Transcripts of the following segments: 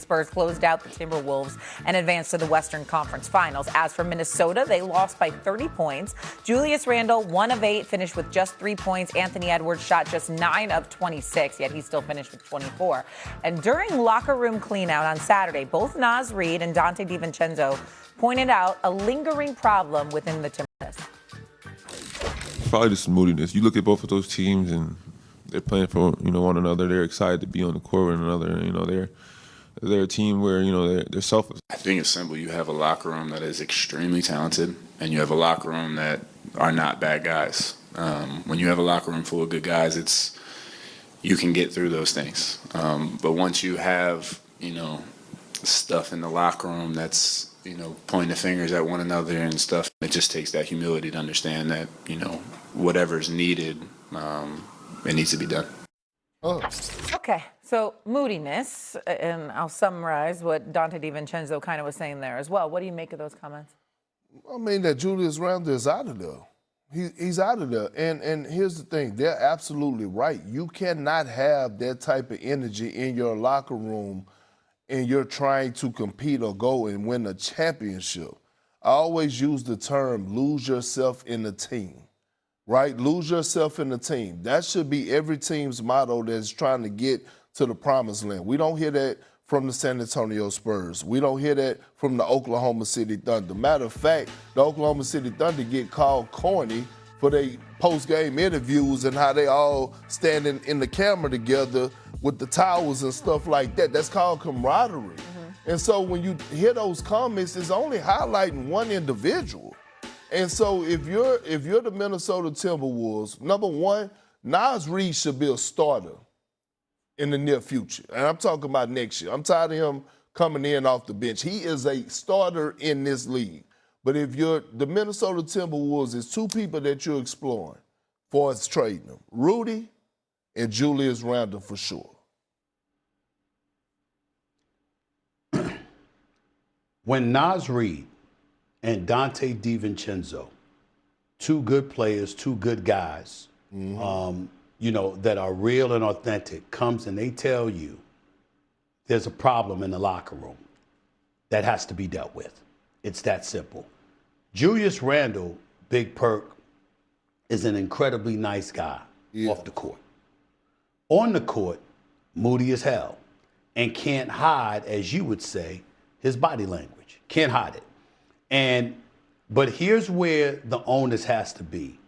Spurs closed out the Timberwolves and advanced to the Western Conference Finals. As for Minnesota, they lost by 30 points. Julius Randle, 1 of 8, finished with just 3 points. Anthony Edwards shot just 9 of 26, yet he still finished with 24. And during locker room cleanout on Saturday, both Naz Reid and Donte DiVincenzo pointed out a lingering problem within the Timberwolves. Probably just moodiness. You look at both of those teams and they're playing for one another. They're excited to be on the court with one another. They're a team where they're selfless. I think it's simple. You have a locker room that is extremely talented, and you have a locker room that are not bad guys. When you have a locker room full of good guys, you can get through those things. But once you have stuff in the locker room that's pointing the fingers at one another and stuff, it just takes that humility to understand that whatever's needed. It needs to be done. Oh. Okay, so moodiness, and I'll summarize what Donte DiVincenzo kind of was saying there as well. What do you make of those comments? I mean, that Julius Randle is out of there. He's out of there. And here's the thing. They're absolutely right. You cannot have that type of energy in your locker room and you're trying to compete or go and win a championship. I always use the term lose yourself in the team. Right? Lose yourself in the team. That should be every team's motto that's trying to get to the promised land. We don't hear that from the San Antonio Spurs. We don't hear that from the Oklahoma City Thunder. Matter of fact, the Oklahoma City Thunder get called corny for their post-game interviews and how they all standing in the camera together with the towels and stuff like that. That's called camaraderie. Mm-hmm. And so when you hear those comments, it's only highlighting one individual. And so if you're the Minnesota Timberwolves, number one, Naz Reid should be a starter in the near future. And I'm talking about next year. I'm tired of him coming in off the bench. He is a starter in this league. But if you're the Minnesota Timberwolves, there's two people that you're exploring for us trading them, Rudy and Julius Randle for sure. When Naz Reid and Donte DiVincenzo, two good players, two good guys, that are real and authentic, comes and they tell you there's a problem in the locker room that has to be dealt with. It's that simple. Julius Randle, Big Perk, is an incredibly nice guy off the court. On the court, moody as hell and can't hide, as you would say, his body language. Can't hide it. But here's where the onus has to be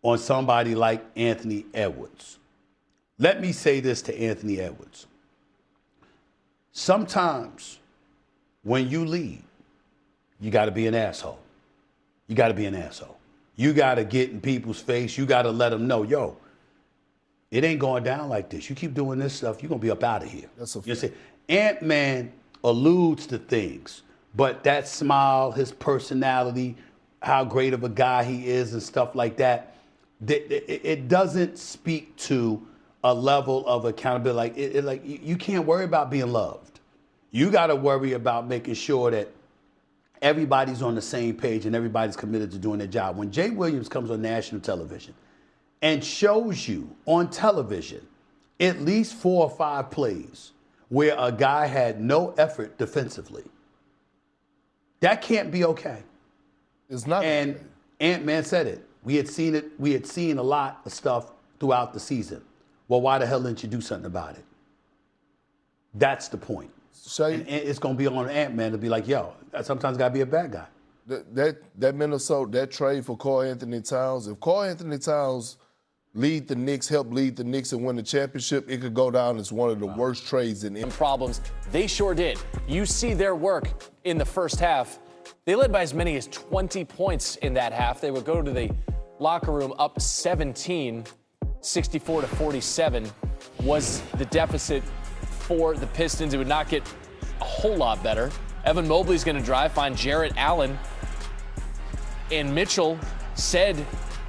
on somebody like Anthony Edwards. Let me say this to Anthony Edwards. Sometimes when you lead, you got to be an asshole. You got to be an asshole. You got to get in people's face. You got to let them know, yo, it ain't going down like this. You keep doing this stuff, you're going to be up out of here. That's a fact. You see, Ant-Man alludes to things, but that smile, his personality, how great of a guy he is and stuff like that, it doesn't speak to a level of accountability. Like you can't worry about being loved. You got to worry about making sure that everybody's on the same page and everybody's committed to doing their job. When Jay Williams comes on national television and shows you on television at least 4 or 5 plays where a guy had no effort defensively, that can't be okay. It's not. And okay. Ant-Man said it. We had seen a lot of stuff throughout the season. Well, why the hell didn't you do something about it? That's the point. And it's going to be on Ant-Man to be like, yo, sometimes got to be a bad guy. That Minnesota, that trade for Karl Anthony Towns, if Karl Anthony Towns help lead the Knicks and win the championship, it could go down as one of the worst trades in NBA. Problems. They sure did. You see their work in the first half. They led by as many as 20 points in that half. They would go to the locker room up 17, 64-47 was the deficit for the Pistons. It would not get a whole lot better. Evan Mobley's going to drive, find Jarrett Allen. And Mitchell said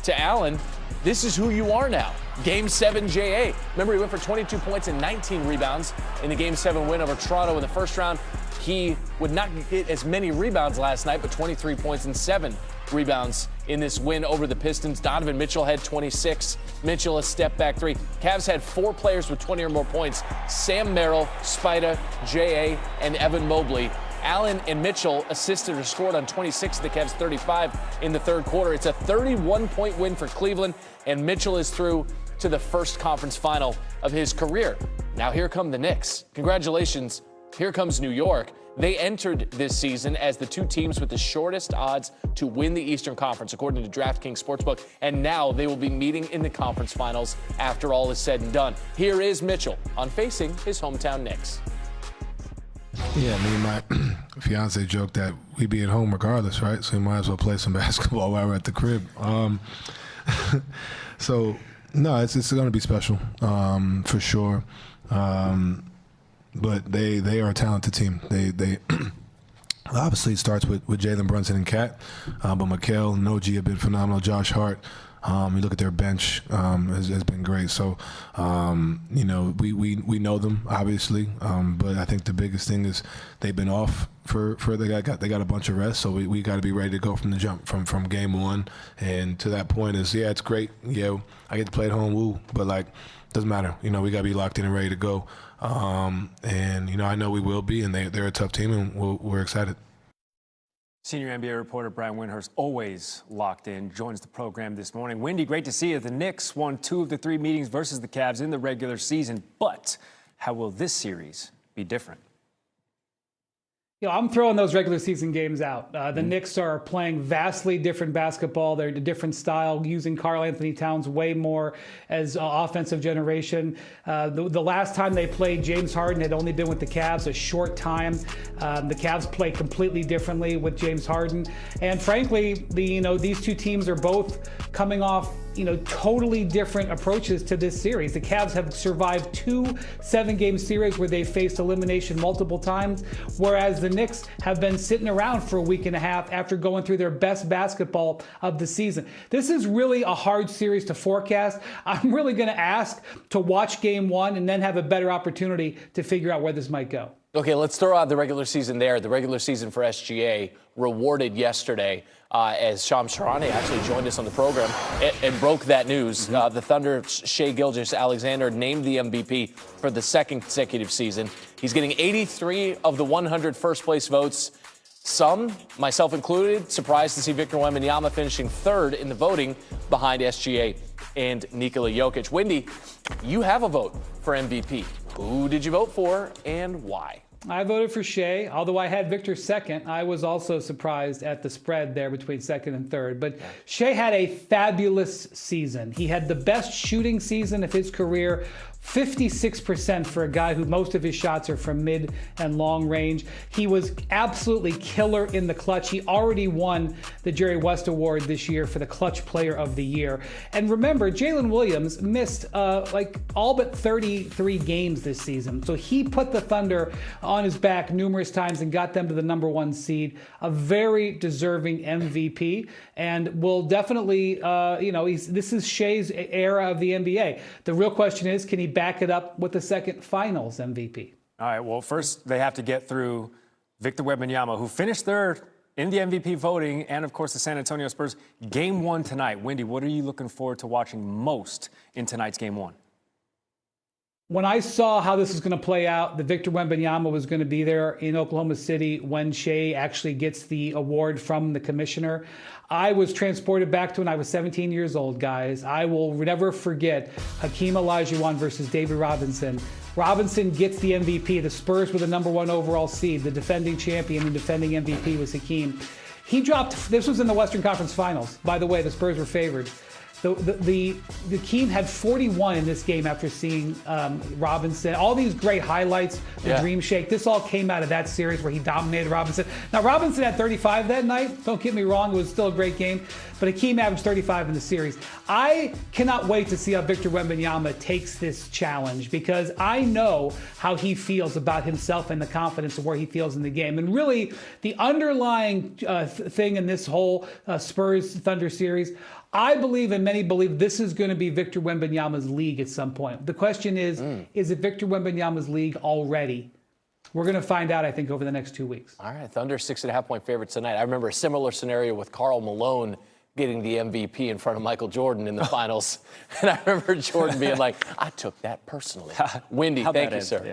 to Allen, this is who you are now. Game 7 J.A. Remember, he went for 22 points and 19 rebounds in the Game 7 win over Toronto in the first round. He would not get as many rebounds last night, but 23 points and 7 rebounds in this win over the Pistons. Donovan Mitchell had 26. Mitchell a step back 3. Cavs had 4 players with 20 or more points. Sam Merrill, Spida, J.A., and Evan Mobley. Allen and Mitchell assisted or scored on 26 of the Cavs' 35 in the third quarter. It's a 31-point win for Cleveland, and Mitchell is through to the first conference final of his career. Now here come the Knicks. Congratulations. Here comes New York. They entered this season as the 2 teams with the shortest odds to win the Eastern Conference, according to DraftKings Sportsbook. And now they will be meeting in the conference finals after all is said and done. Here is Mitchell on facing his hometown Knicks. Yeah, me and my fiance joked that we'd be at home regardless, right? So we might as well play some basketball while we're at the crib. So, no, it's going to be special for sure. But they are a talented team. They obviously it starts with Jalen Brunson and Cat, but Mikal and OG have been phenomenal. Josh Hart, you look at their bench, has been great. So, we know them obviously, but I think the biggest thing is they've been off for they got a bunch of rest. So we got to be ready to go from the jump from game 1, and to that point is it's great. Yeah, I get to play at home, woo, but like doesn't matter. We got to be locked in and ready to go. And I know we will be, and they're a tough team, and we're excited. Senior NBA reporter Brian Windhorst, always locked in, joins the program this morning. Wendy, great to see you. The Knicks won 2 of the 3 meetings versus the Cavs in the regular season, but how will this series be different? I'm throwing those regular season games out. The Knicks are playing vastly different basketball. They're a different style, using Karl Anthony Towns way more as offensive generation. The last time they played, James Harden had only been with the Cavs a short time. The Cavs play completely differently with James Harden. And frankly, these 2 teams are both coming off totally different approaches to this series. The Cavs have survived 2 7-game series where they faced elimination multiple times, whereas the Knicks have been sitting around for a week and a half after going through their best basketball of the season. This is really a hard series to forecast. I'm really going to ask to watch game 1 and then have a better opportunity to figure out where this might go. Okay, let's throw out the regular season there. The regular season for SGA rewarded yesterday as Shams Charania actually joined us on the program and broke that news. The Thunder, Shai Gilgeous-Alexander, named the MVP for the 2nd consecutive season. He's getting 83 of the 100 first-place votes. Some, myself included, surprised to see Victor Wembanyama finishing 3rd in the voting behind SGA and Nikola Jokic. Wendy, you have a vote for MVP. Who did you vote for and why? I voted for Shai, although I had Victor 2nd. I was also surprised at the spread there between 2nd and 3rd. But Shai had a fabulous season. He had the best shooting season of his career. 56% for a guy who most of his shots are from mid and long range. He was absolutely killer in the clutch. He already won the Jerry West Award this year for the Clutch Player of the Year. And remember, Jalen Williams missed all but 33 games this season. So he put the Thunder on his back numerous times and got them to the #1 seed. A very deserving MVP, and will definitely, this is Shai's era of the NBA. The real question is, can he back it up with the 2nd Finals MVP? All right, well, first they have to get through Victor Wembanyama, who finished 3rd in the MVP voting, and, of course, the San Antonio Spurs. Game 1 tonight. Wendy, what are you looking forward to watching most in tonight's Game 1? When I saw how this was going to play out, that Victor Wembanyama was going to be there in Oklahoma City when Shai actually gets the award from the commissioner, I was transported back to when I was 17 years old, guys. I will never forget Hakeem Olajuwon versus David Robinson. Robinson gets the MVP. The Spurs were the #1 overall seed. The defending champion and defending MVP was Hakeem. He dropped, this was in the Western Conference Finals. By the way, the Spurs were favored. The Hakeem had 41 in this game after seeing Robinson. All these great highlights, the Dream Shake. This all came out of that series where he dominated Robinson. Now, Robinson had 35 that night. Don't get me wrong, it was still a great game. But Hakeem averaged 35 in the series. I cannot wait to see how Victor Wembanyama takes this challenge, because I know how he feels about himself and the confidence of where he feels in the game. And really, the underlying thing in this whole Spurs-Thunder series, I believe, and many believe, this is going to be Victor Wembanyama's league at some point. The question is it Victor Wembanyama's league already? We're going to find out, I think, over the next 2 weeks. All right, Thunder 6.5-point favorites tonight. I remember a similar scenario with Karl Malone getting the MVP in front of Michael Jordan in the finals. And I remember Jordan being like, I took that personally. Windy, thank you, sir.